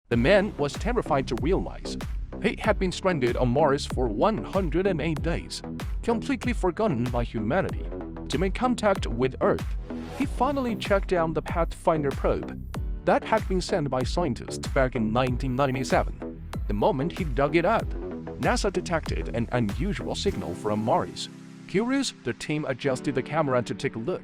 The man was terrified to realize he had been stranded on Mars for 108 days, completely forgotten by humanity. To make contact with Earth, he finally tracked down the Pathfinder probe that had been sent by scientists back in 1997. The moment he dug it up, NASA detected an unusual signal from Mars. Curious, the team adjusted the camera to take a look.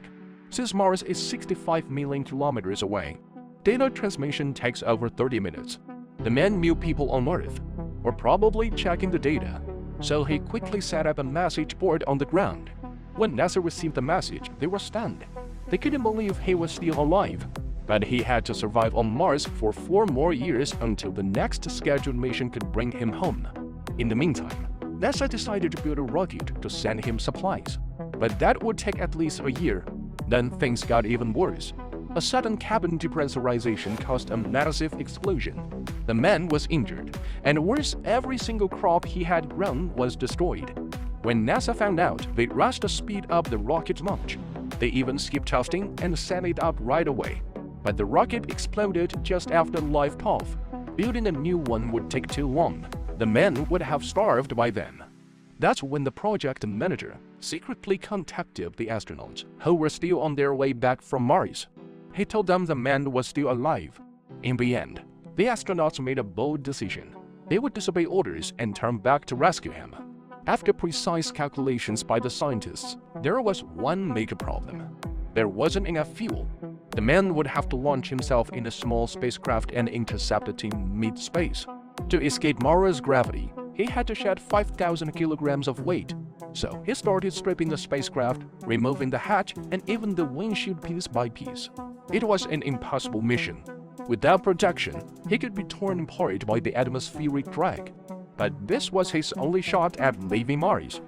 Since Mars is 65 million kilometers away, data transmission takes over 30 minutes. The man knew people on Earth were probably checking the data, so he quickly set up a message board on the ground. When NASA received the message, they were stunned. They couldn't believe he was still alive, but he had to survive on Mars for 4 more years until the next scheduled mission could bring him home. In the meantime, NASA decided to build a rocket to send him supplies, but that would take at least a year. Then things got even worse. A sudden cabin depressurization caused a massive explosion. The man was injured, and worse, every single crop he had grown was destroyed. When NASA found out, they rushed to speed up the rocket launch. They even skipped testing and sent it up right away. But the rocket exploded just after liftoff. Building a new one would take too long. The men would have starved by then. That's when the project manager secretly contacted the astronauts who were still on their way back from Mars. He told them the man was still alive. In the end, the astronauts made a bold decision. They would disobey orders and turn back to rescue him. After precise calculations by the scientists, there was one major problem. There wasn't enough fuel. The man would have to launch himself in a small spacecraft and intercept the team mid-space. To escape Mars' gravity, he had to shed 5,000 kilograms of weight. So he started stripping the spacecraft, removing the hatch, and even the windshield piece by piece. It was an impossible mission. Without protection, he could be torn apart by the atmospheric drag. But this was his only shot at leaving Mars.